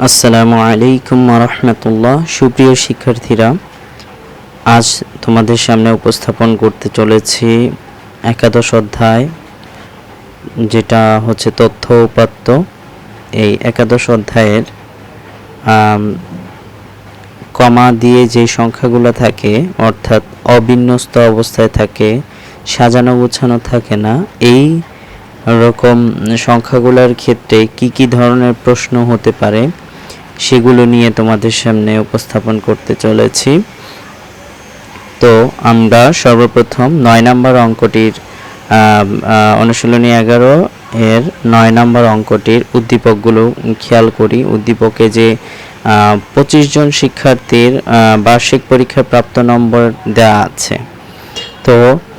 আসসালামু আলাইকুম ওয়া রাহমাতুল্লাহ। সুপ্রিয় শিক্ষার্থীরা, আজ তোমাদের সামনে উপস্থাপন করতে চলেছি একাদশ অধ্যায়, যেটা হচ্ছে তথ্য উপাত্ত। এই একাদশ অধ্যায়ের কমা দিয়ে যে সংখ্যাগুলো থাকে, অর্থাৎ অবিন্যস্ত অবস্থায় থাকে, সাজানো গোছানো থাকে না, এই রকম সংখ্যাগুলোর ক্ষেত্রে কি কি ধরনের প্রশ্ন হতে পারে সেগুলো নিয়ে তোমাদের সামনে উপস্থাপন করতে চলেছি। তো আমরা সর্বপ্রথম 9 নম্বর অঙ্কটির অনুশীলনী 11 এর 9 নম্বর অঙ্কটির উদ্দীপকগুলো খেয়াল করি। উদ্দীপকে যে 25 জন শিক্ষার্থীর বার্ষিক পরীক্ষায় প্রাপ্ত নম্বর দেওয়া আছে। তো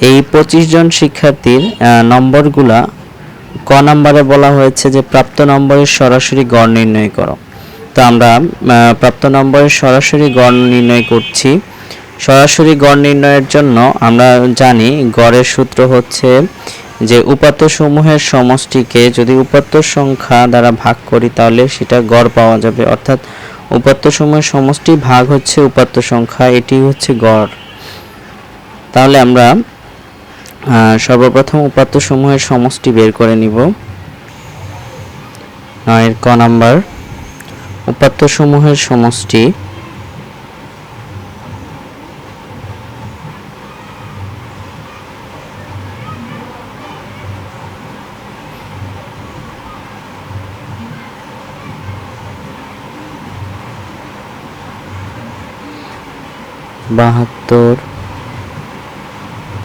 এই 25 জন শিক্ষার্থীর নম্বরগুলা ক নম্বরে বলা হয়েছে যে প্রাপ্ত নম্বরের সরাসরি গড় নির্ণয় করো। তো আমরা প্রাপ্ত নম্বরের সরাসরি গড় নির্ণয় করছি। সরাসরি গড় নির্ণয়ের জন্য আমরা জানি গড়ের সূত্র হচ্ছে যে উপাত্তসমূহের সমষ্টিকে যদি উপাত্ত সংখ্যা দ্বারা ভাগ করি তাহলে সেটা গড় পাওয়া যাবে, অর্থাৎ উপাত্তসমূহের সমষ্টি ভাগ হচ্ছে উপাত্ত সংখ্যা, এটি হচ্ছে গড়। তাহলে আমরা সর্বপ্রথম উপাত্তসমূহের সমষ্টি বের করে নিব। এর ক নাম্বার, উপাত্তসমূহের সমষ্টি বাহাত্তর,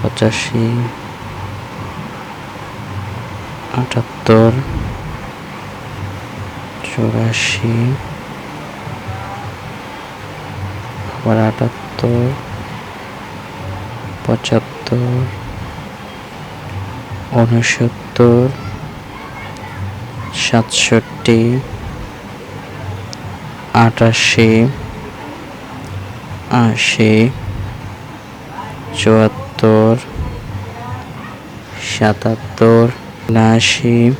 85, 78, 84, আবার 78, 75, 69, 67, 88, 80, 74, 77, 79,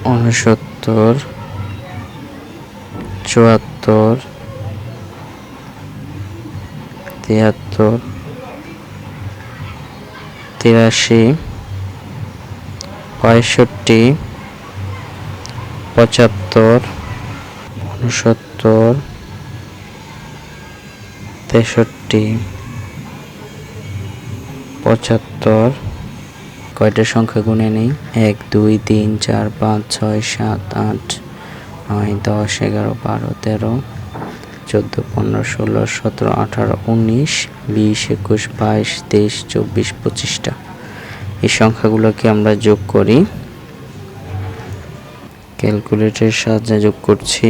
69, 74, 73, 83, 65, 75, 69, 63, 75। কয়টা সংখ্যা গুনে নেই? 1 2 3 4 5 6 7 8 9 10 11 12 13 14 15 16 17 18 19 20 21 22 23 24 25টা। এই সংখ্যাগুলোকে আমরা যোগ করি, ক্যালকুলেটরের সাহায্যে যোগ করছি।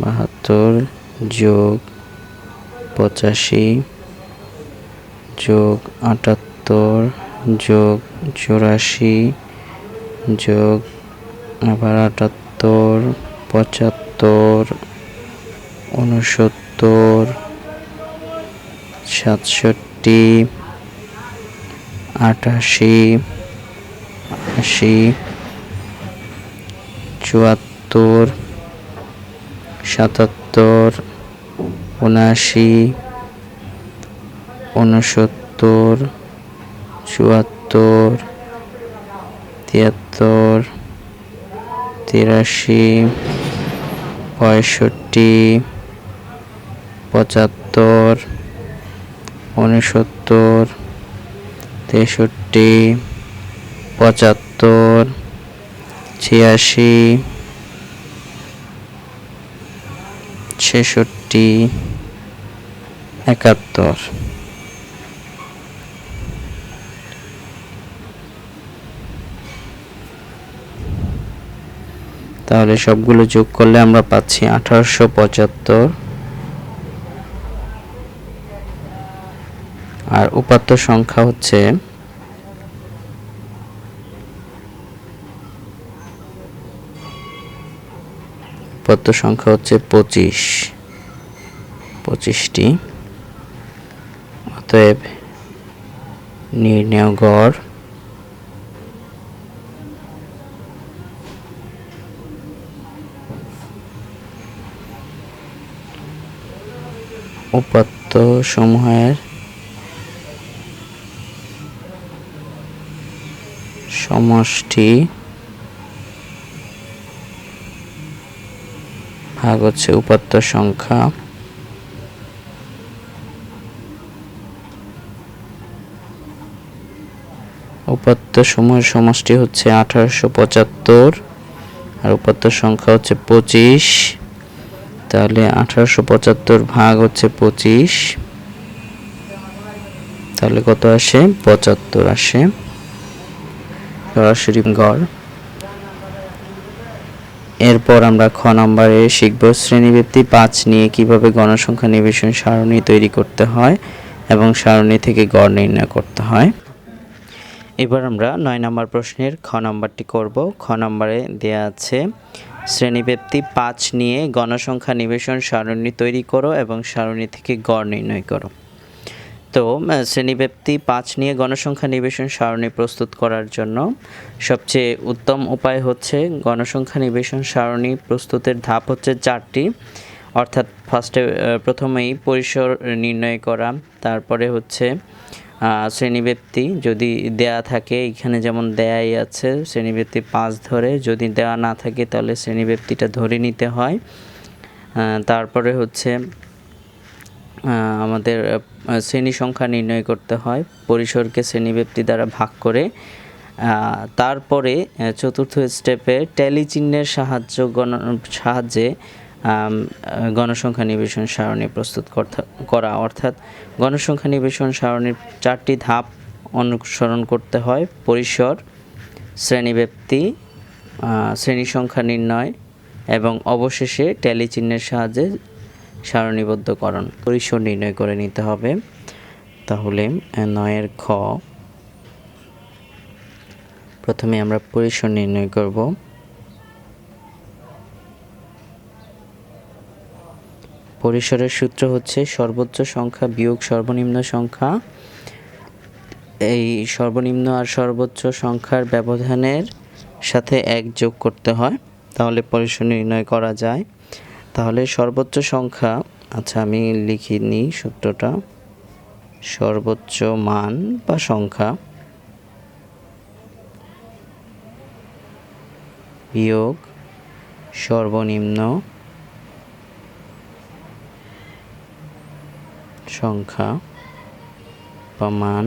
72 যোগ 85 যোগ 78 যোগ 84 যোগ আবার 78 75 69 67 88 80 74 77 79 69 74 73 83 65 75 69 63 75 86 ছেষট্টি 71। তাহলে সবগুলো যোগ করলে আমরা পাচ্ছি 1875। আর উপাত্ত সংখ্যা হচ্ছে উপাত্ত সংখ্যা হচ্ছে 25টি। অতএব নির্ণেয় গড় উপাত্ত সমূহের সমষ্টি ভাগ হচ্ছে উপাত্ত সংখ্যা। উপাত্ত সমূহের সমষ্টি হচ্ছে 1875 আর উপাত্ত সংখ্যা হচ্ছে 25। তাহলে 1875 ভাগ হচ্ছে 25, তাহলে কত আসে? 75 আসে সরাসরি গড়। এরপর আমরা খ নম্বরে শিখব শ্রেণীব্যক্তি 5 নিয়ে কিভাবে গণসংখ্যা নিবেশন সারণী তৈরি করতে হয় এবং সারণী থেকে গড় নির্ণয় করতে হয়। এবার আমরা 9 নম্বর প্রশ্নের খ নম্বরটি করব। খ নম্বরে দেয়া আছে শ্রেণীব্যক্তি 5 নিয়ে গণসংখ্যা নিবেশন সারণী তৈরি করো এবং সারণী থেকে গড় নির্ণয় করো। তো শ্রেণীব্যক্তি 5 নিয়ে গণসংখ্যা নিবেশন সারণী প্রস্তুত করার জন্য সবচেয়ে উত্তম উপায় হচ্ছে গণসংখ্যা নিবেশন সারণী প্রস্তুতের ধাপ হচ্ছে 4টি, অর্থাৎ প্রথমেই পরিসর নির্ণয় করা, তারপরে হচ্ছে শ্রেণীব্যক্তি যদি দেয়া থাকে, এখানে যেমন দেয়াই আছে শ্রেণীব্যক্তি 5 ধরে, যদি দেওয়া না থাকে তাহলে শ্রেণীব্যক্তিটা ধরে নিতে হয়। তারপরে হচ্ছে আমাদের শ্রেণী সংখ্যা নির্ণয় করতে হয় পরিসরকে শ্রেণীব্যক্তি দ্বারা ভাগ করে। তারপরে চতুর্থ স্টেপে ট্যালি চিহ্নের সাহায্যে গণসংখ্যা নিবেশন সারণী প্রস্তুত করা, অর্থাৎ গণসংখ্যা নিবেশন সারণীর 4টি ধাপ অনুসরণ করতে হয়: পরিসর, শ্রেণীব্যক্তি, শ্রেণী সংখ্যা নির্ণয় এবং অবশেষে ট্যালি চিহ্নের সাহায্যে সারণীবদ্ধকরণ। পরিসর নির্ণয় করে নিতে হবে। তাহলে 9 খ, প্রথমে আমরা পরিসর নির্ণয় করব। পরিসরের সূত্র হচ্ছে সর্বোচ্চ সংখ্যা বিয়োগ সর্বনিম্ন সংখ্যা। এই সর্বনিম্ন আর সর্বোচ্চ সংখ্যার ব্যবধানের সাথে 1 যোগ করতে হয়, তাহলে পরিসর নির্ণয় করা যায়। তাহলে সর্বোচ্চ সংখ্যা, আচ্ছা আমি লিখে নিই সূত্রটা, সর্বোচ্চ মান বা সংখ্যা বিয়োগ সর্বনিম্ন সংখ্যা বা মান,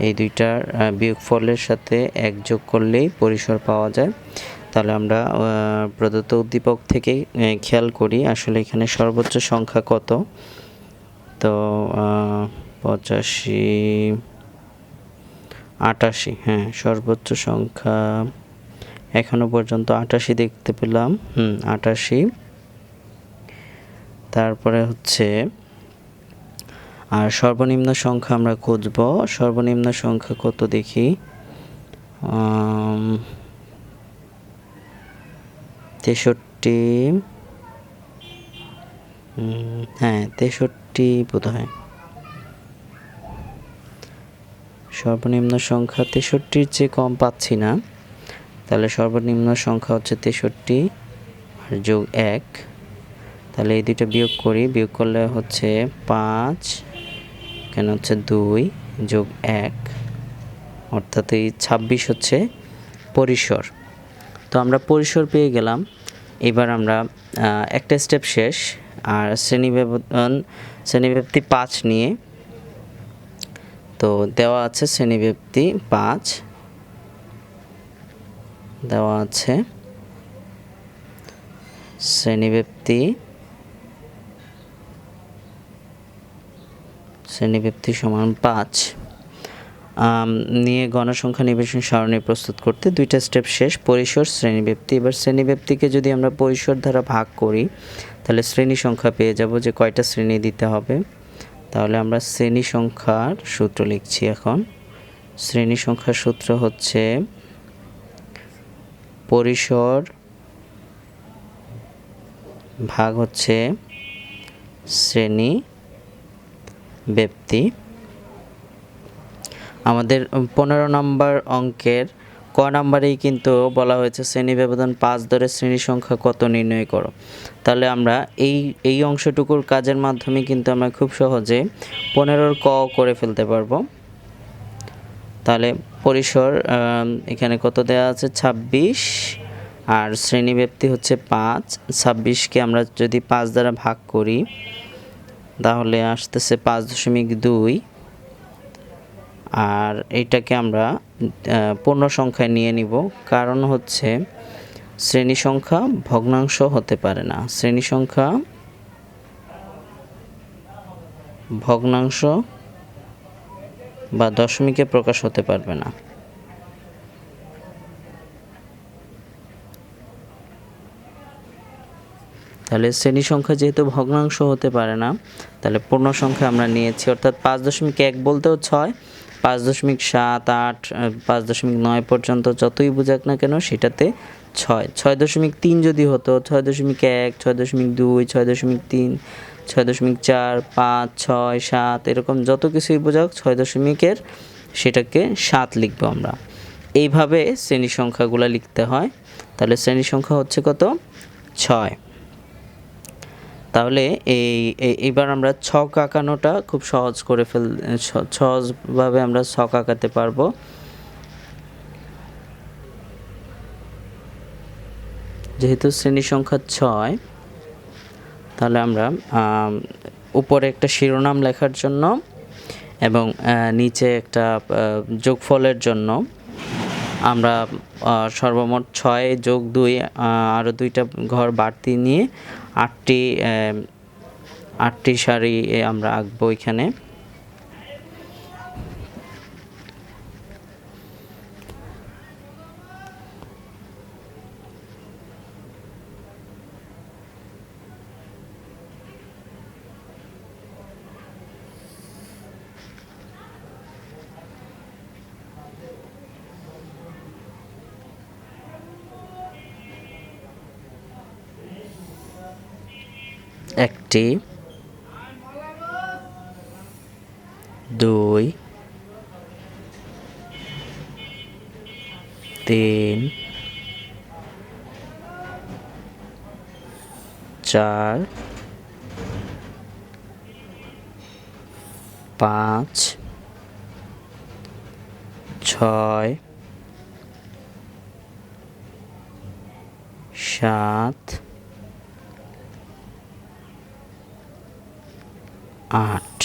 এই দুইটার বিয়োগফলের সাথে 1 যোগ করলেই পরিসর পাওয়া যায়। তাহলে আমরা প্রদত্ত উদ্দীপক থেকে খেয়াল করি আসলে এখানে সর্বোচ্চ সংখ্যা কত। তো 85, 88, হ্যাঁ সর্বোচ্চ সংখ্যা এখনো পর্যন্ত 88 দেখতে পেলাম। 88। তারপরে হচ্ছে আর সর্বনিম্ন সংখ্যা আমরা খুঁজব। সর্বনিম্ন সংখ্যা কত দেখি, 63, হ্যাঁ 63 বোধহয়। সর্বনিম্ন সংখ্যা 63-র চেয়ে কম পাচ্ছি না, তাহলে সর্বনিম্ন সংখ্যা হচ্ছে 63 আর যোগ 1, তাহলে এই দুইটা বিয়োগ করি, বিয়োগ করলে হচ্ছে 5, এখানে হচ্ছে 2 যোগ 1, অর্থাৎ এই 26 হচ্ছে পরিসর। তো আমরা পরিসর পেয়ে গেলাম। এবার আমরা একটা স্টেপ শেষ, আর শ্রেণীব্যক্তি 5 নিয়ে, তো দেওয়া আছে শ্রেণীব্যক্তি 5 দেওয়া আছে, শ্রেণীব্যক্তি সমান 5 নিয়ে গণসংখ্যা নিবেশন সারণী প্রস্তুত করতে 2টা স্টেপ শেষ, পরিসর, শ্রেণীব্যক্তি। এবার শ্রেণীব্যক্তিকে যদি আমরা পরিসর দ্বারা ভাগ করি তাহলে শ্রেণী সংখ্যা পেয়ে যাব যে কয়টা শ্রেণী দিতে হবে। তাহলে আমরা শ্রেণী সংখ্যার সূত্র লিখছি এখন। শ্রেণী সংখ্যার সূত্র হচ্ছে পরিসর ভাগ হচ্ছে শ্রেণী ব্যক্তি। আমাদের 15 নম্বর অঙ্কের ক নাম্বারেই কিন্তু বলা হয়েছে শ্রেণী ব্যবধান 5 ধরে শ্রেণী সংখ্যা কত নির্ণয় করো। তাহলে আমরা এই অংশটুকুর কাজের মাধ্যমে কিন্তু আমরা খুব সহজে 15-র ক করে ফেলতে পারবো। তাহলে পরিসর এখানে কত দেওয়া আছে 26, আর শ্রেণীব্যাপ্তি হচ্ছে 5। 26কে আমরা যদি 5 দ্বারা ভাগ করি তাহলে আসতেছে 5.2, আর এইটাকে আমরা পূর্ণ সংখ্যায় নিয়ে নিব, কারণ হচ্ছে শ্রেণী সংখ্যা ভগ্নাংশ হতে পারে না। শ্রেণী সংখ্যা ভগ্নাংশ বা দশমিকে প্রকাশ হতে পারবে না। তাহলে শ্রেণী সংখ্যা যেহেতু ভগ্নাংশ হতে পারে না, তাহলে পূর্ণ সংখ্যা আমরা নিয়েছি, অর্থাৎ 5.1 বলতেও 6, 5.7, 8, 5.9 পর্যন্ত যতই বোঝাক না কেন সেটাতে 6, 6.3 যদি হতো 6.1, 6.2, 6.3, 6.4, 5, 6, 7 এরকম যত কিছুই বোঝাক 6.এর সেটাকে 7 লিখব আমরা। এইভাবে শ্রেণী সংখ্যাগুলো লিখতে হয়। তাহলে শ্রেণী সংখ্যা হচ্ছে কত 6। তাহলে এইবার আমরা ছক আঁকানোটা খুব সহজ করে সহজভাবে আমরা ছক আঁকাতে পারবো। যেহেতু শ্রেণী সংখ্যা 6, তাহলে আমরা উপরে একটা শিরোনাম লেখার জন্য এবং নিচে একটা যোগফলের জন্য আমরা সর্বমোট 6 যোগ 2 আরও 2টা ঘর বাড়তি নিয়ে 8টি সারি আমরা আঁকবো এখানে। একটি, 2, 3, 4, 5, 6, 7, 8।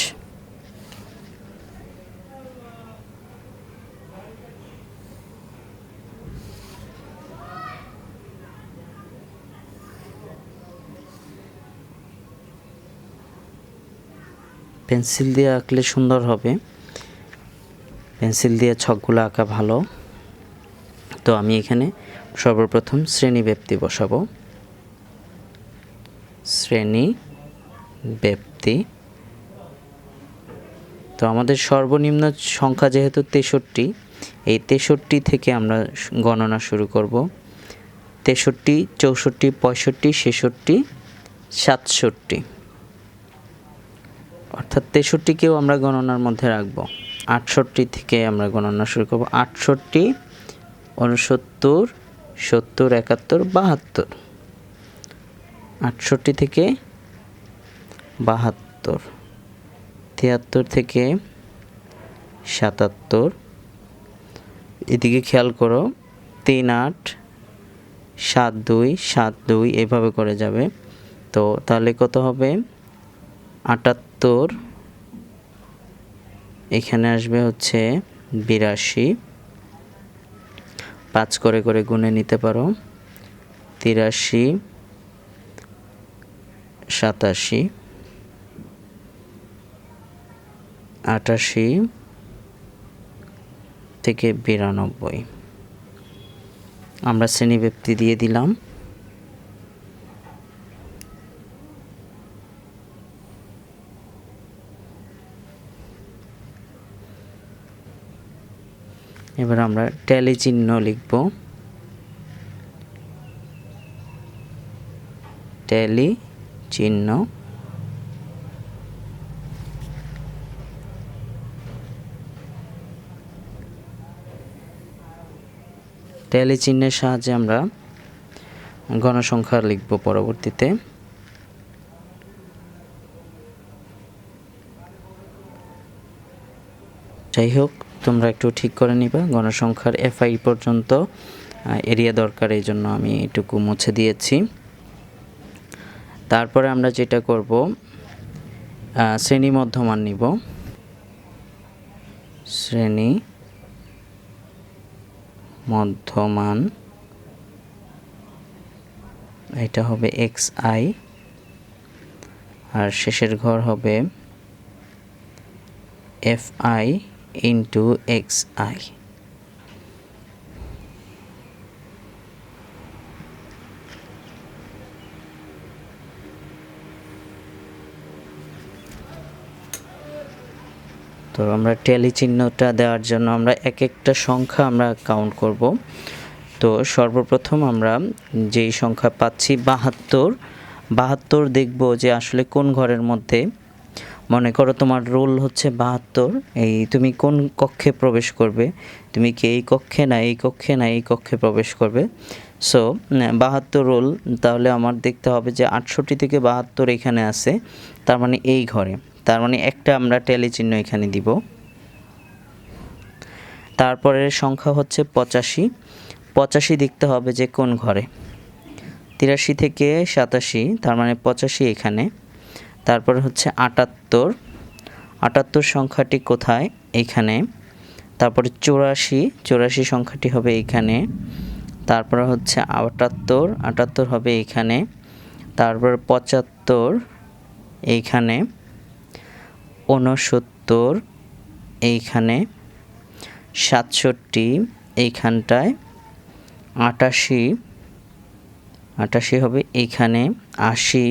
পেন্সিল দিয়ে আঁকলে সুন্দর হবে, পেন্সিল দিয়ে ছকগুলো আঁকা ভালো। তো আমি এখানে সর্বপ্রথম শ্রেণীব্যাপ্তি বসাবো। শ্রেণীব্যাপ্তি, তো আমাদের সর্বনিম্ন সংখ্যা যেহেতু 63, এই 63 থেকে আমরা গণনা শুরু করব। 63, 64, 65, 66, 67, অর্থাৎ 63কেও আমরা গণনার মধ্যে রাখব। 68 থেকে আমরা গণনা শুরু করব। 68, 69, 70, 71, 72, 68 থেকে 72, 73 থেকে 77, এদিকে খেয়াল করো 3, 8, 7, 2, 7, 2 এভাবে করে যাবে। তো তাহলে কত হবে 78, এখানে আসবে হচ্ছে 82, 5 করে করে গুণে নিতে পারো, 83, 87, 88 থেকে 92। আমরা শ্রেণীব্যাপ্তি দিয়ে দিলাম। এবার আমরা ট্যালি চিহ্ন লিখব। ট্যালি চিহ্ন, ট্যালি চিহ্নের সাহায্যে আমরা গণসংখ্যা লিখব পরবর্তীতে। যাই হোক, তোমরা একটু ঠিক করে নিবা। গণসংখ্যার FI পর্যন্ত এরিয়া দরকার, এই জন্য আমি এটুকু মুছে দিয়েছি। তারপরে আমরা যেটা করব, শ্রেণী মধ্যমান নিব। শ্রেণী মধ্যমান, এটা হবে xi, আর শেষের ঘর হবে fi ইন্টু xi। তো আমরা ট্যালি চিহ্নটা দেওয়ার জন্য আমরা এক একটা সংখ্যা আমরা কাউন্ট করব। তো সর্বপ্রথম আমরা যেই সংখ্যা পাচ্ছি 72 দেখব যে আসলে কোন ঘরের মধ্যে। মনে করো তোমার রোল হচ্ছে 72, এই তুমি কোন কক্ষে প্রবেশ করবে, তুমি কি এই কক্ষে না এই কক্ষে না এই কক্ষে প্রবেশ করবে। সো 72 রোল, তাহলে আমার দেখতে হবে যে 68 থেকে 72 এখানে আছে, তার মানে এই ঘরে, তার মানে একটা আমরা ট্যালি চিহ্ন এখানে দিব। তারপরের সংখ্যা হচ্ছে 85 দেখতে হবে যে কোন ঘরে। 83 থেকে 87, তার মানে 85 এখানে। তারপরে হচ্ছে 78 সংখ্যাটি কোথায়, এখানে। তারপরে 84 সংখ্যাটি হবে এখানে। তারপরে হচ্ছে 78 হবে এখানে। তারপর 75 এইখানে। 69 এইখানে। 67 এইখানটায়। 88 হবে এইখানে। 80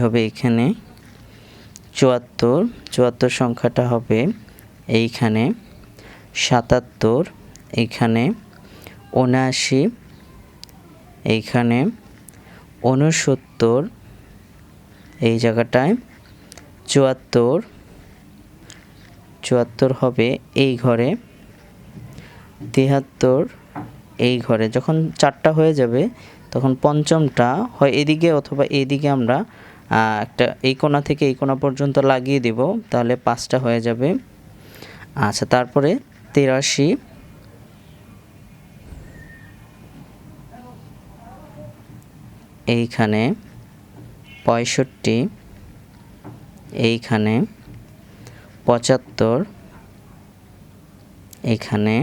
হবে এখানে। 74 সংখ্যাটা হবে এইখানে। 77 এইখানে। 79 এইখানে। 69 এই জায়গাটায়। 74 হবে এই ঘরে। 73 এই ঘরে। যখন 4টা হয়ে যাবে তখন পঞ্চমটা হয় এদিকে অথবা এইদিকে আমরা একটা এই কোণা থেকে এই কোণা পর্যন্ত লাগিয়ে দিব, তাহলে 5টা হয়ে যাবে। আচ্ছা, তারপরে 83 এইখানে। 65 এইখানে। 75 এইখানে।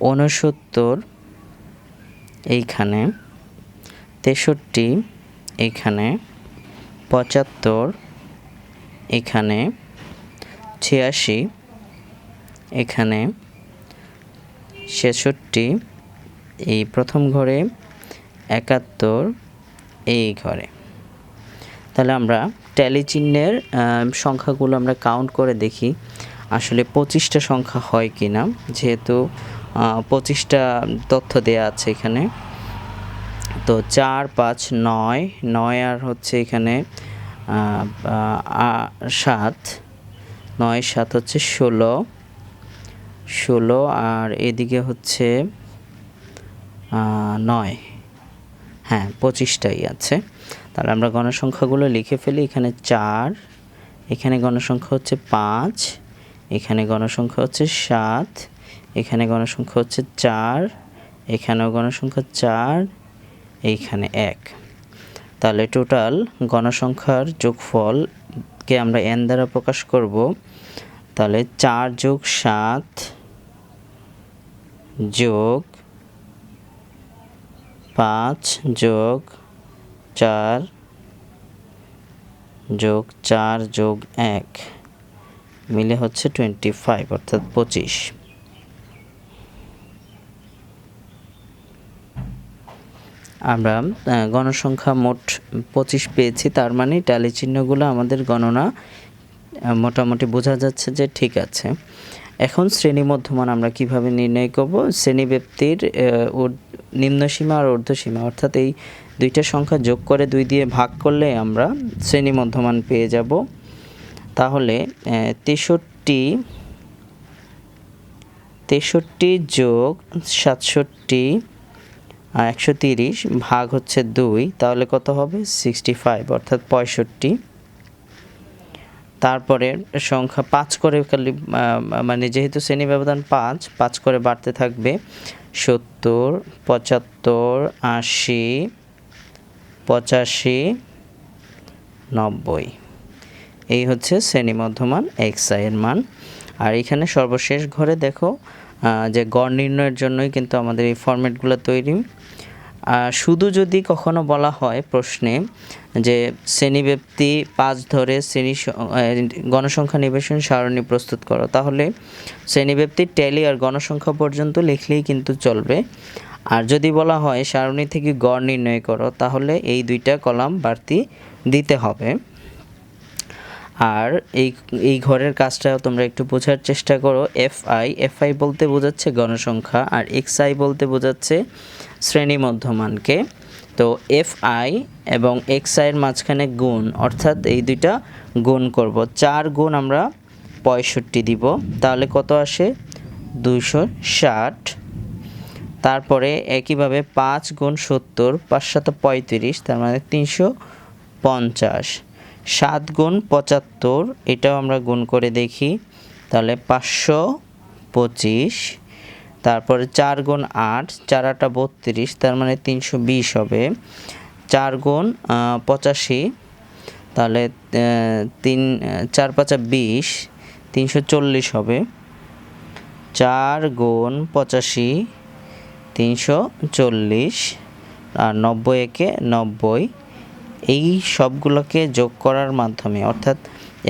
69 এইখানে। 63 এইখানে। 75 এখানে। 86 এখানে। 66 এই প্রথম ঘরে। 71 এই ঘরে। তাহলে আমরা ট্যালি চিহ্নের সংখ্যাগুলো আমরা কাউন্ট করে দেখি আসলে 25টা সংখ্যা হয় কি না, যেহেতু 25টা তথ্য দেয়া আছে এখানে। তো 4 5 9 আর হচ্ছে এখানে 7, 9 7 হচ্ছে 16 আর এদিকে হচ্ছে 9। হ্যাঁ, 25টাই আছে। তাহলে আমরা গণসংখ্যাগুলো লিখে ফেলি। এখানে 4, এখানে গণসংখ্যা হচ্ছে 5, এখানে গণসংখ্যা হচ্ছে 7, এখানে গণসংখ্যা হচ্ছে 4, এখানেও গণসংখ্যা 4, এইখানে 1। তাহলে টোটাল গণসংখ্যার যোগফলকে আমরা n দ্বারা প্রকাশ করব। তাহলে 4 যোগ 7 যোগ 5 যোগ 4 যোগ 4 যোগ 1 মিলে হচ্ছে 25, অর্থাৎ 25। আমরা গণসংখ্যা মোট 25 পেয়েছি, তার মানে ট্যালি চিহ্নগুলো আমাদের গণনা মোটামুটি বোঝা যাচ্ছে যে ঠিক আছে। এখন শ্রেণী মধ্যমান আমরা কিভাবে নির্ণয় করব? শ্রেণীব্যাপ্তির নিম্নসীমা আর ঊর্ধ্বসীমা, অর্থাৎ এই দুইটা সংখ্যা যোগ করে 2 দিয়ে ভাগ করলে আমরা শ্রেণী মধ্যমান পেয়ে যাব। তাহলে 63 63 যোগ 67 130 ভাগ হচ্ছে 2, তাহলে কত হবে 65 অর্থাৎ 65। তারপরে সংখ্যা 5 করে খালি মানে যেহেতু শ্রেণী ব্যবধান 5 করে বাড়তে থাকবে 70 75 80 85 90। এই হচ্ছে শ্রেণী মধ্যমান xi এর মান। আর এখানে সর্বশেষ ঘরে দেখো যে গড় নির্ণয়ের জন্যই কিন্তু আমাদের এই ফরম্যাটগুলো তৈরি। শুধু যদি কখনো বলা হয় প্রশ্নে যে শ্রেণীব্যাপ্তি 5 ধরে গণসংখ্যা নিবেশন সারণী প্রস্তুত করো, তাহলে শ্রেণীব্যাপ্তির ট্যালি আর গণসংখ্যা পর্যন্ত লিখলেই কিন্তু চলবে। আর যদি বলা হয় সারণী থেকে গড় নির্ণয় করো, তাহলে এই 2টা কলাম বাড়তি দিতে হবে। আর এই ঘরের কাজটাও তোমরা একটু বোঝার চেষ্টা করো। এফআই বলতে বোঝাচ্ছে গণসংখ্যা, আর এক্সআই বলতে বোঝাচ্ছে শ্রেণী মধ্যমানকে। তো এফআই এবং এক্সআই এর মাঝখানে গুণ, অর্থাৎ এই 2টা গুণ করব। 4 গুণ আমরা 65 দিব, তাহলে কত আসে 260। তারপরে একইভাবে 5 গুণ 70 5 7 35, তার মানে 350। 7 গুণ 75, এটাও আমরা গুণ করে দেখি, তাহলে 525। তারপরে 4 গুণ 8 4 8 32, তার মানে 320 হবে। 4 গুণ 85, তাহলে 4 5 20 340 হবে। 4 গুণ 85 340, আর 90 একে 90। এই সবগুলোকে যোগ করার মাধ্যমে, অর্থাৎ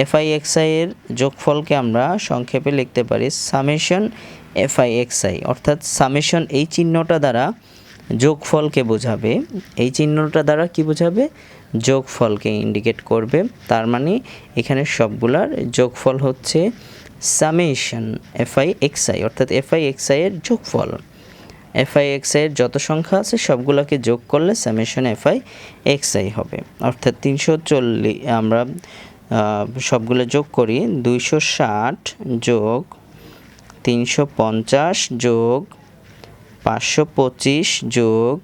এফআই এক্সআই এর যোগফলকে আমরা সংক্ষেপে লিখতে পারি সামেশন এফআই এক্সআই, অর্থাৎ সামেশন এই চিহ্নটা দ্বারা যোগফলকে বোঝাবে। এই চিহ্নটা দ্বারা কি বোঝাবে? যোগফলকে ইন্ডিকেট করবে। তার মানে এখানে সবগুলার যোগফল হচ্ছে সামেশন এফআই এক্সআই, অর্থাৎ এফআই এক্সআই এর যোগফল। এফআই এক্সআই এর যত সংখ্যা আছে সবগুলোকে যোগ করলে সামেশন এফআই এক্সআই হবে। অর্থাৎ 340 আমরা সবগুলো যোগ করি, 260 যোগ 350 যোগ 525 যোগ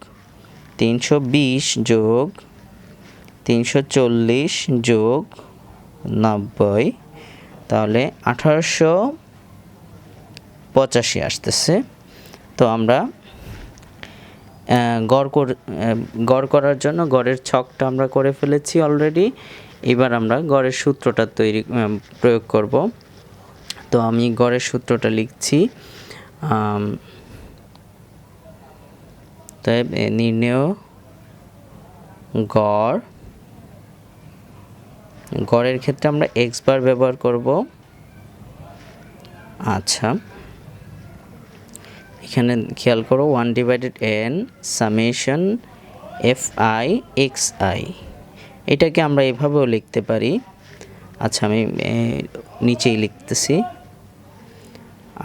320 যোগ 340 যোগ 90, তাহলে 1885 আসতেছে। তো আমরা গড় করার জন্য গড়ের ছকটা আমরা করে ফেলেছি অলরেডি। এবার আমরা গড়ের সূত্রটা প্রয়োগ করব। তো আমি গড়ের সূত্রটা লিখছি। তাই নির্ণেয় গড়ের ক্ষেত্রে আমরা এক্স বার ব্যবহার করব। আচ্ছা, এখানে খেয়াল করো 1/n সামেশন এফআই এক্সআই, এটাকে আমরা এভাবেও লিখতে পারি। আচ্ছা, আমি নিচেই লিখতেছি।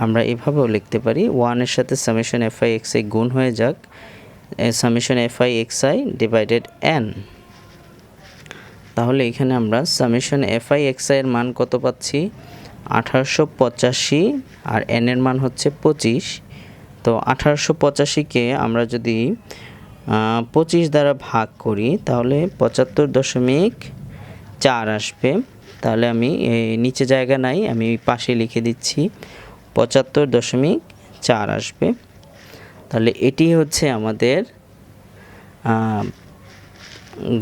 আমরা এভাবেও লিখতে পারি, 1 এর সাথে সামেশন এফআই এক্সআই গুণ হয়ে যাক, summation FI XI divided n। তাহলে এখানে আমরা সামেশন এফআই এক্সআই এর মান কত পাচ্ছি? 1885, আর n এর মান হচ্ছে 25। তো 1885কে আমরা যদি 25 দ্বারা ভাগ করি, তাহলে 75.4 আসবে। তাহলে আমি নিচে জায়গা নাই, আমি পাশে লিখে দিচ্ছি 75.4 আসবে। তাহলে এটি হচ্ছে আমাদের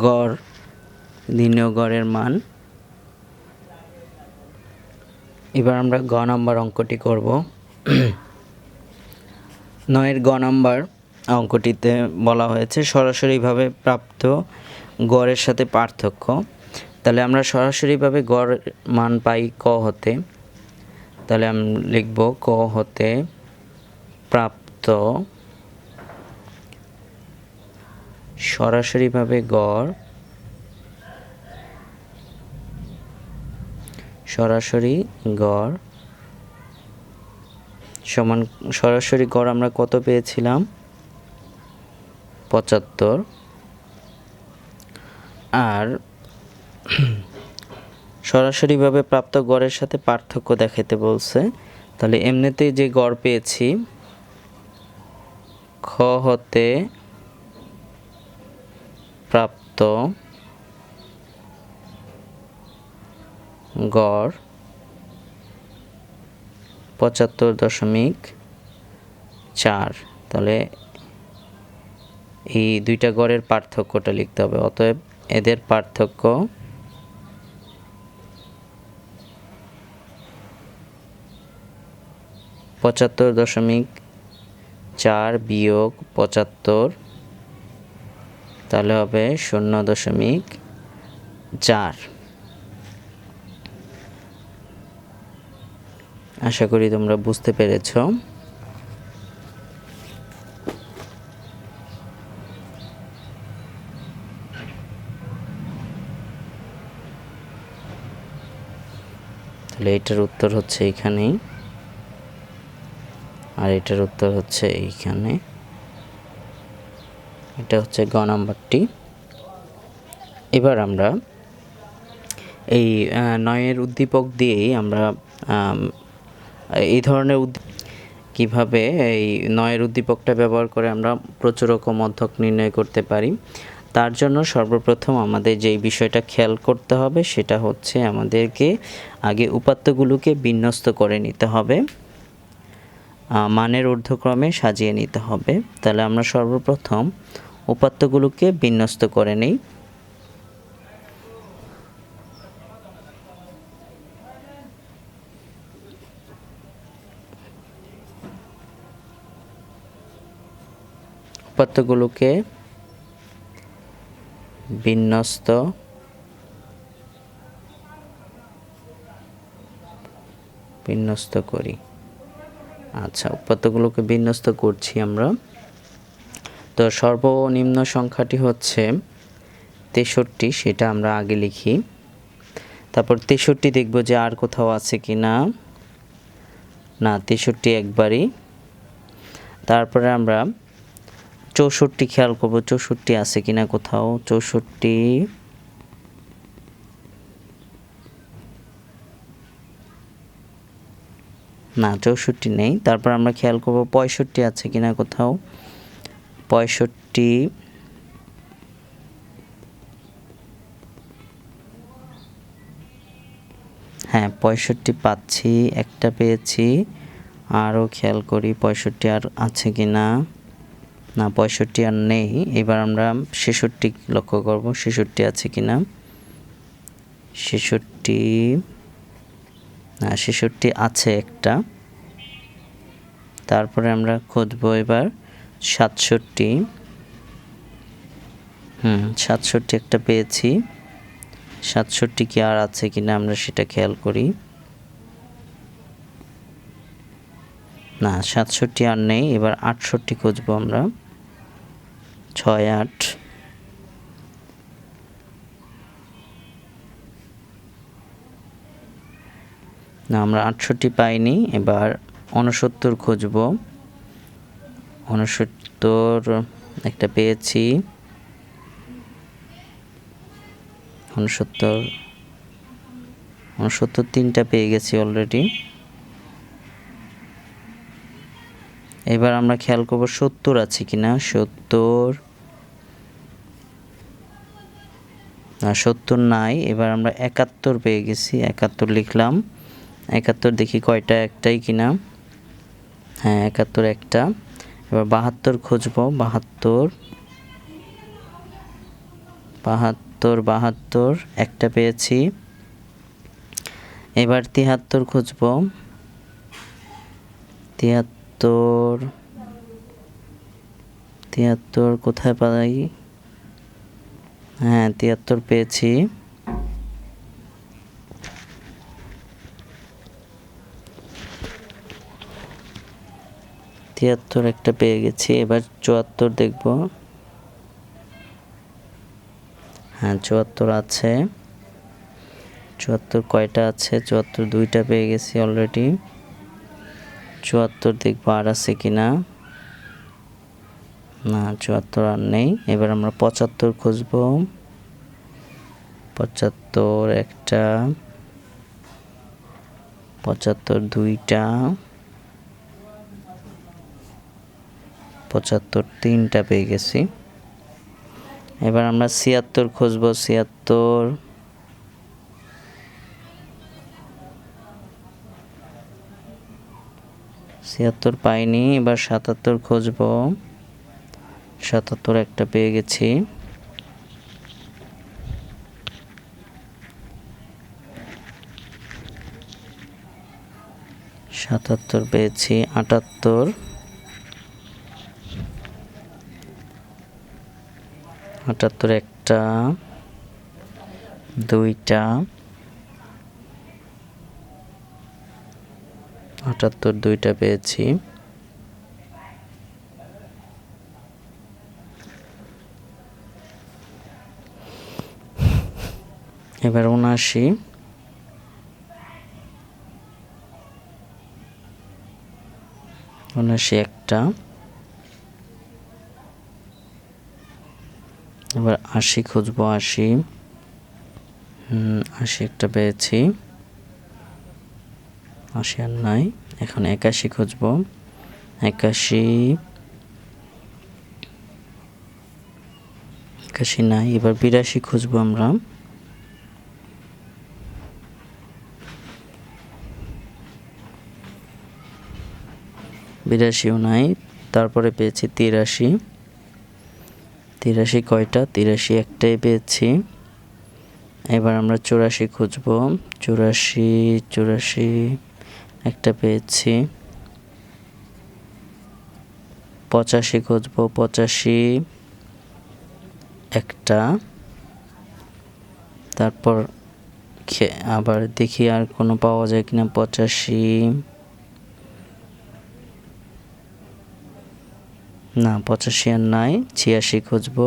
গড়, নির্ণেয় গড়ের মান। এবার আমরা গ নাম্বার অঙ্কটি করব। 9-এর গ নাম্বার অঙ্কটিতে বলা হয়েছে সরাসরিভাবে প্রাপ্ত গড়ের সাথে পার্থক্য। তাহলে আমরা সরাসরিভাবে গড় মান পাই ক হতে, তাহলে আমি লিখব ক হতে প্রাপ্ত সরাসরিভাবে গড়, সরাসরি গড় সমান সরাসরি গড় আমরা কত পেয়েছিলাম? 75। আর সরাসরিভাবে প্রাপ্ত গড়ের সাথে পার্থক্য দেখাতে বলছে, তাহলে এমনিতেই যে গড় পেয়েছি খ হতে প্রাপ্ত গড় ৭৫.৪। তাহলে এই দুইটা গড়ের পার্থক্যটা লিখতে হবে। অতএব এদের পার্থক্য ৭৫.৪ বিয়োগ ৭৫, তাহলে হবে ০.৪। আশা করি তোমরা বুঝতে পেরেছ। তাহলে এটার উত্তর হচ্ছে এইখানেই, আর এটার উত্তর হচ্ছে এইখানে। এটা হচ্ছে গ নাম্বারটি। এবার আমরা এই ৯-এর উদ্দীপক দিয়েই আমরা এই ধরনের কিভাবে এই ৯-এর উদ্দীপকটা ব্যবহার করে আমরা প্রচুরক ও মধ্যক নির্ণয় করতে পারি। তার জন্য সর্বপ্রথম আমাদের যেই বিষয়টা খেয়াল করতে হবে সেটা হচ্ছে আমাদেরকে আগে উপাত্তগুলোকে বিন্যস্ত করে নিতে হবে, মানের ঊর্ধ্বক্রমে সাজিয়ে নিতে হবে। তাহলে আমরা সর্বপ্রথম উপাত্তগুলোকে বিন্যস্ত করে নিই। উপাত্তগুলোকে বিন্যস্ত করি। আচ্ছা, উপাত্তগুলোকে বিন্যস্ত করছি আমরা। তো সর্বনিম্ন সংখ্যাটি হচ্ছে ৬৩, সেটা আমরা আগে লিখি। তারপর ৬৩ দেখব যে আর কোথাও আছে কি না, না ৬৩ একবারই। তারপরে আমরা ৬৪ খেয়াল করব ৬৪ আছে কি না কোথাও। ৬৪ না, ৬৪ নেই। তারপর আমরা খেয়াল করব ৬৫ আছে কিনা কোথাও। ৬৫ হ্যাঁ ৬৫ পাচ্ছি, একটা পেয়েছি। আরও খেয়াল করি ৬৫ আর আছে কিনা, না ৬৫ আর নেই। এবার আমরা ৬৬ লক্ষ্য করব ৬৬ আছে কিনা। ৬৬ না, ৬৬ আছে একটা। তারপরে আমরা খুঁজবো এবার ৬৭, ৬৭ একটা পেয়েছি। ৬৭ কি আর আছে কিনা আমরা সেটা খেয়াল করি। না ৬৭ আর নেই। এবার ৬৮ খুঁজবো আমরা। ৬৮ না, আমরা ৬৮ পাইনি। এবার ৬৯ খুঁজব। ৬৯ একটা পেয়েছি। ৬৯ তিনটা পেয়ে গেছি অলরেডি। এবার আমরা খেয়াল করব ৭০ আছে কিনা। ৭০ না, ৭০ নাই। এবার আমরা ৭১ পেয়ে গেছি। ৭১ লিখলাম। ৭১ দেখি কয়টা, একটাই কিনা। হ্যাঁ ৭১ একটা। এবার ৭২ খুঁজব। ৭২ একটা পেয়েছি। এবার ৭৩ খুঁজব। ৭৩ কোথায় পাই। হ্যাঁ ৭৩ পেয়েছি। ৭৩ একটা পেয়ে গেছি। এবার ৭৪ দেখব। হ্যাঁ ৭৪ আছে। ৭৪ কয়টা আছে। ৭৪ দুইটা পেয়ে গেছি অলরেডি। ৭৪ দেখব আর আছে কিনা। না ৭৪ আর নেই। এবার আমরা ৭৫ খুঁজব। ৭৫ একটা। 75 2টা, 75 3টা পেয়ে গেছি। এবার আমরা 76 খুঁজবো। 76 পাইনি। এবার 77 খুঁজবো। 77 একটা পেয়ে গেছি। 77 পেয়েছি। 78, 78 একটা, 2টা, 78 2টা পেয়েছি। এবার 79, 79 একটা। এবার 80 খুঁজবো। 80, 80 একটা পেয়েছি। 80 আর নাই। এখন 81 খুঁজবো। 81, 81 নাই। এবার 82 খুঁজবো আমরা। 82ও নাই। তারপরে পেয়েছি 83, 83 কয়টা? 83 একটাই পেয়েছি। এবার আমরা 84 খুঁজবো। 84 একটা পেয়েছি। 85 খুঁজবো। 85 একটা। তারপর আবার দেখি আর কোনো পাওয়া যায় কিনা। 85 না, 85 আর নাই। 86 খুঁজবো।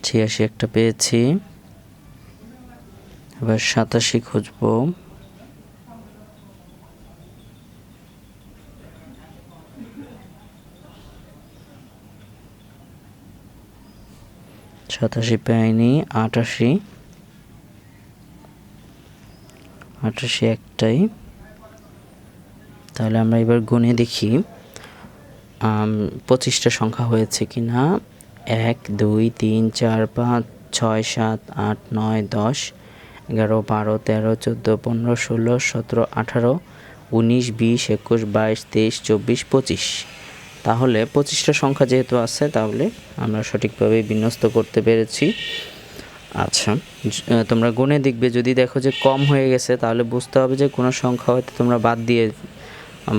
86 একটা পেয়েছি। এবার 87 খুঁজবো। 87 পাইনি। 88, 88 একটাই। তাহলে আমরা এবার গুনে দেখি 25টা সংখ্যা হয়েছে কিনা। 1 2 3 4 5 6 7 8 9 10 11 12 13 14 15 16 17 18 19 20 21 22 23 24 25। তাহলে 25টা সংখ্যা যেহেতু আছে, তাহলে আমরা সঠিকভাবে বিন্যস্ত করতে পেরেছি। আচ্ছা, তোমরা গুনে দেখবে, যদি দেখো যে কম হয়ে গেছে তাহলে বুঝতে হবে যে কোনো সংখ্যা হয়তো তোমরা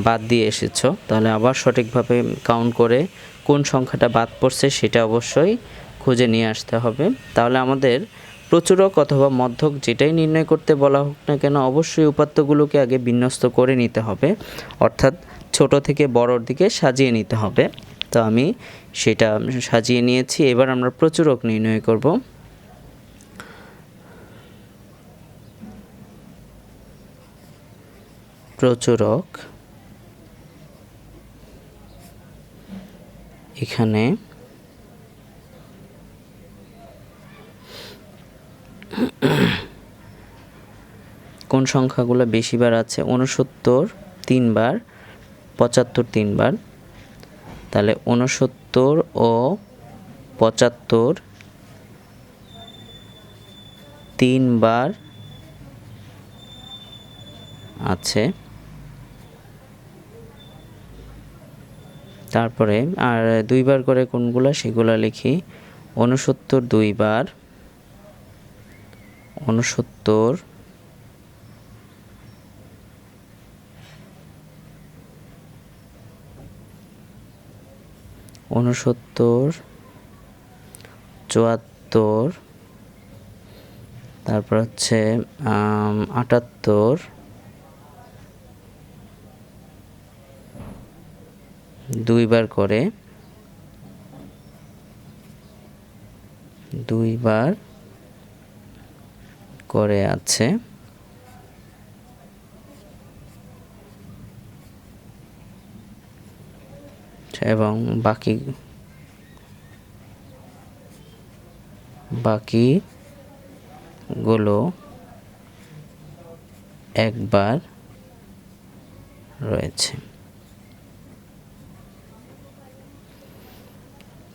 বাদ দিয়ে এসেছো। তাহলে আবার সঠিকভাবে কাউন্ট করে কোন সংখ্যাটা বাদ পড়ছে সেটা অবশ্যই খুঁজে নিয়ে আসতে হবে। তাহলে আমাদের প্রচুরক অথবা মধ্যক যেটাই নির্ণয় করতে বলা হোক না কেন, অবশ্যই উপাত্তগুলোকে আগে বিন্যস্ত করে নিতে হবে, অর্থাৎ ছোট থেকে বড়র দিকে সাজিয়ে নিতে হবে। তো আমি সেটা সাজিয়ে নিয়েছি। এবার আমরা প্রচুরক নির্ণয় করব। প্রচুরক এখানে কোন সংখ্যাগুলো বেশিবার আছে? 69 3বার, 75 3বার। তাহলে 69 ও 75 3বার আছে। তারপরে আর 2বার করে কোনগুলো সেগুলো লিখি। 69 2বার, 69, 69, 74, তারপর হচ্ছে 78, 2বার করে, 2বার করে আছে। এবং বাকি বাকিগুলো একবার রয়েছে।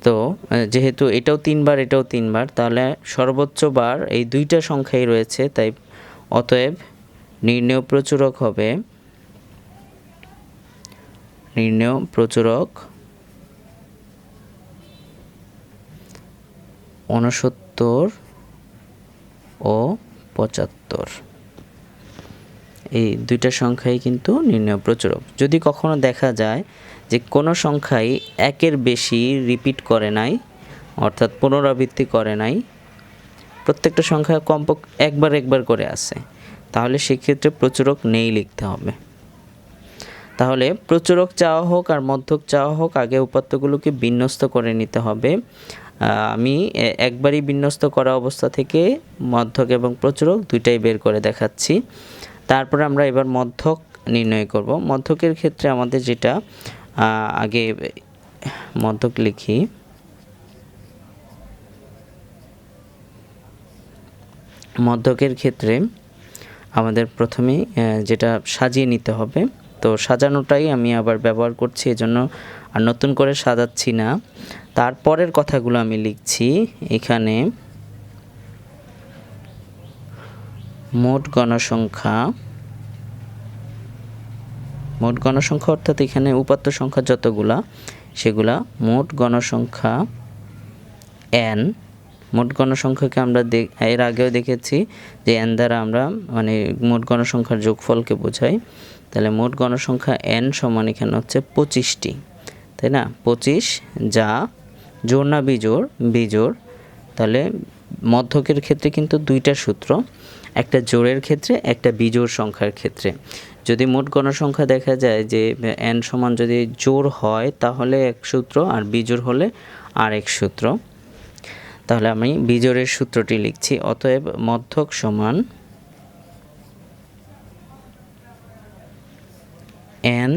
তো যেহেতু এটাও 3 বার এটাও 3 বার, তাহলে সর্বোচ্চ বার এই দুইটা সংখ্যাই রয়েছে, তাই অতএব নির্ণেয় প্রচুরক হবে 69 ও 75। এই দুইটা সংখ্যাই কিন্তু নির্ণেয় প্রচুরক। যদি কখনো দেখা যায় যে কোনো সংখ্যাই একের বেশি রিপিট করে নাই, অর্থাৎ পুনরাবৃত্তি করে নাই, প্রত্যেকটা সংখ্যা কমপক্ষে একবার করে আসে, তাহলে সেক্ষেত্রে প্রচুরক নেই লিখতে হবে। তাহলে প্রচুরক চাওয়া হোক আর মধ্যক চাওয়া হোক, আগে উপাত্তগুলোকে বিন্যস্ত করে নিতে হবে। আমি একবারই বিন্যস্ত করা অবস্থা থেকে মধ্যক এবং প্রচুরক দুইটাই বের করে দেখাচ্ছি। তারপরে আমরা এবার মধ্যক নির্ণয় করব। মধ্যকের ক্ষেত্রে আমাদের যেটা আগে মধ্যক লিখি, মধ্যকের ক্ষেত্রে আমাদের প্রথমে যেটা সাজিয়ে নিতে হবে, তো সাজানোটাই আমি আবার ব্যবহার করছি, এজন্য আর নতুন করে সাজাচ্ছি না। তারপরের কথাগুলো আমি লিখছি এখানে। মোট গণসংখ্যা অর্থাৎ এখানে উপাত্ত সংখ্যা যতগুলা সেগুলা মোট গণসংখ্যা n। মোট গণসংখ্যাকে আমরা এর আগেও দেখেছি যে n দ্বারা আমরা মানে মোট গণসংখ্যার যোগফলকে বোঝাই। তাহলে মোট গণসংখ্যা n সমান এখানে হচ্ছে 25টি, তাই না? 25, যা জোড় না বিজোড়? বিজোড়। তাহলে মধ্যকের ক্ষেত্রে কিন্তু দুইটা সূত্র, একটা জোড়ের ক্ষেত্রে একটা বিজোড় সংখ্যার ক্ষেত্রে। যদি মোট গণসংখ্যা দেখা যায় যে n সমান যদি জোড় হয় তাহলে এক সূত্র, আর বিজোড় হলে আরেক সূত্র। তাহলে আমি বিজোড়ের সূত্রটি লিখছি। অতএব মধ্যক সমান n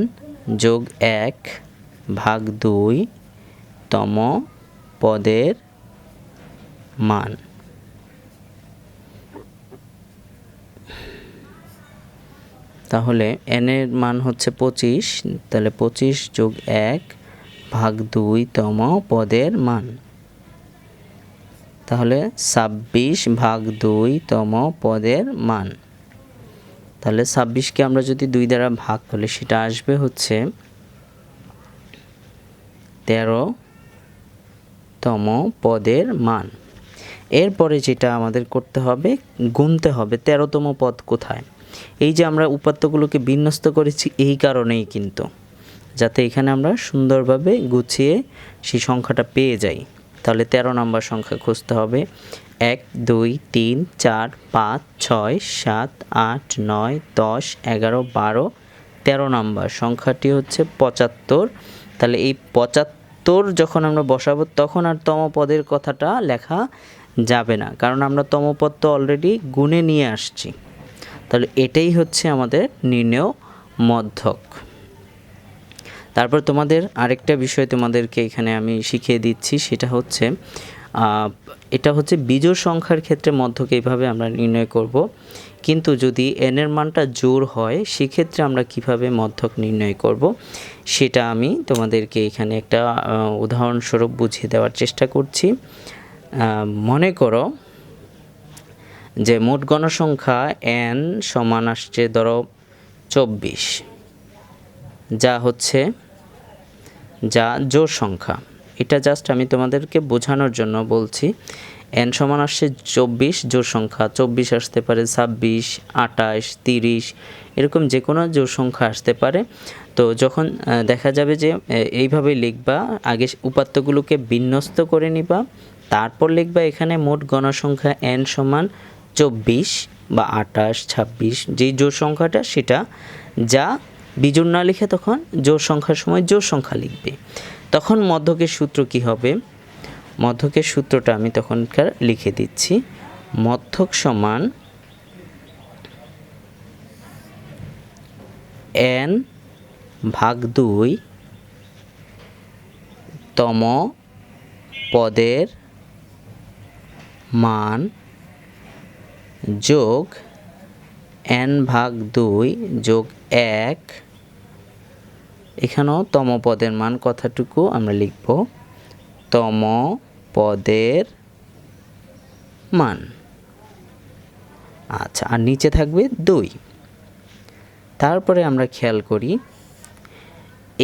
যোগ 1 ভাগ 2 তম পদের মান। তাহলে n এর মান হচ্ছে 25, তাহলে 25 যোগ 1 ভাগ 2 তম পদের মান, তাহলে 26 ভাগ 2 তম পদের মান। তাহলে 26কে আমরা যদি 2 দ্বারা ভাগ করলে সেটা আসবে হচ্ছে 13 তম পদের মান। এরপরে যেটা আমাদের করতে হবে, গুনতে হবে 13তম পদ কোথায়। এই যে আমরা উপাত্তগুলোকে বিন্যস্ত করেছি এই কারণেই কিন্তু, যাতে এখানে আমরা সুন্দরভাবে গুছিয়ে সেই সংখ্যাটা পেয়ে যাই। তাহলে 13 নম্বর সংখ্যা খুঁজতে হবে। 1 2 3 4 5 6 7 8 9 10 11 12, 13 নম্বর সংখ্যাটি হচ্ছে 75। তাহলে এই 75 যখন আমরা বসাবো তখন আর তম পদের কথাটা লেখা যাবে না, কারণ আমরা তম পদ তো অলরেডি গুণে নিয়ে আসছি। তাহলে এটাই হচ্ছে আমাদের নির্ণেয় মধ্যক। তারপর তোমাদের আরেকটা বিষয় তোমাদেরকে এখানে আমি শিখিয়ে দিচ্ছি, সেটা হচ্ছে এটা হচ্ছে বিজোড় সংখ্যার ক্ষেত্রে মধ্যক এইভাবে আমরা নির্ণয় করব, কিন্তু যদি n এর মানটা জোড় হয় সেক্ষেত্রে আমরা কিভাবে মধ্যক নির্ণয় করব সেটা আমি তোমাদেরকে এখানে একটা উদাহরণস্বরূপ বুঝিয়ে দেওয়ার চেষ্টা করছি। মনে করো যে মোট গণসংখ্যা n সমান আসছে ধরো 24, যা জোড় সংখ্যা। এটা জাস্ট আমি তোমাদেরকে বোঝানোর জন্য বলছি। n সমান আসছে 24 জোড় সংখ্যা, 24 আসতে পারে 26, 28, 30, এরকম যে কোনো জোড় সংখ্যা আসতে পারে। তো যখন দেখা যাবে যে এইভাবে লিখবা, আগে উপাত্তগুলোকে বিন্যস্ত করে নিবা, তারপর লিখবা এখানে মোট গণসংখ্যা n সমান 24 বা 28, 26 যেই জোড় সংখ্যাটা সেটা, যা বিজোড় না লিখে তখন জোড় সংখ্যার সময় জোড় সংখ্যা লিখবে। তখন মধ্যকের সূত্র কি হবে? মধ্যকের সূত্রটা আমি তখনকার লিখে দিচ্ছি। মধ্যক সমান n ভাগ 2 তম পদের মান যোগ n ভাগ 2 যোগ 1, এখানেও তম পদের মান কথাটুকু আমরা লিখব তম পদের মান। আচ্ছা, আর নিচে থাকবে 2। তারপরে আমরা খেয়াল করি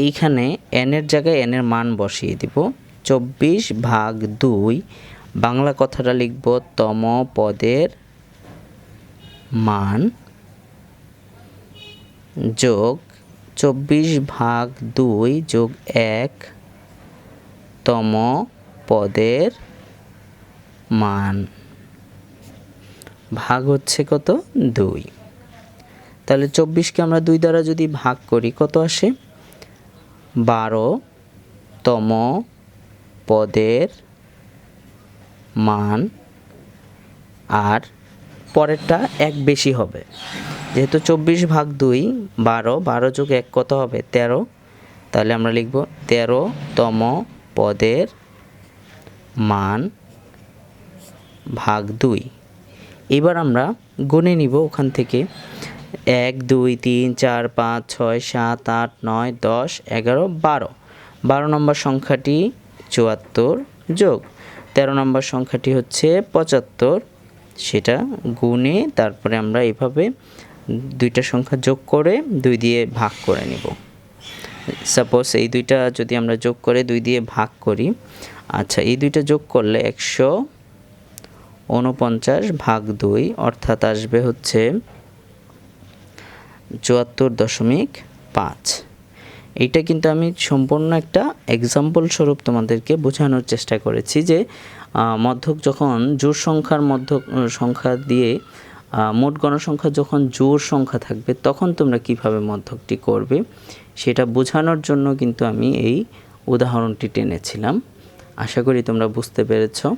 এইখানে n এর জায়গায় n এর মান বসিয়ে দিব। 24 ভাগ 2, বাংলা কথাটা লিখব তম পদের মান যোগ 24 ভাগ 2 যোগ 1 তম পদের মান, ভাগ হচ্ছে কত 2। তাহলে 24কে আমরা 2 দ্বারা যদি ভাগ করি কত আসে 12 তম পদের মান, আর পরেরটা 1 বেশি হবে যেহেতু 24 ভাগ 2 12, 12 যোগ 1 কত হবে 13, তাহলে আমরা লিখব 13 তম পদের মান ভাগ 2। এবার আমরা গুণে নিব ওখান থেকে 1 2 3 4 5 6 7 8 9 10 11 12, 12 নম্বর সংখ্যাটি 74 যোগ 13 নম্বর সংখ্যাটি হচ্ছে 75, সেটা গুণে তারপরে আমরা এইভাবে দুইটা সংখ্যা যোগ করে 2 দিয়ে ভাগ করে নিব। সাপোজ এই দুইটা যদি আমরা যোগ করে 2 দিয়ে ভাগ করি, আচ্ছা এই দুইটা যোগ করলে 149 ভাগ 2 অর্থাৎ আসবে হচ্ছে 74.5। এইটা কিন্তু আমি সম্পূর্ণ একটা এক্সাম্পল স্বরূপ তোমাদেরকে বোঝানোর চেষ্টা করেছি যে মধ্যক যখন জোড় সংখ্যার মধ্যক সংখ্যা দিয়ে মোট গণসংখ্যা যখন জোড় সংখ্যা থাকবে তখন তোমরা কিভাবে মধ্যকটি করবে সেটা বোঝানোর জন্য কিন্তু আমি এই উদাহরণটি টেনেছিলাম। আশা করি তোমরা বুঝতে পেরেছো।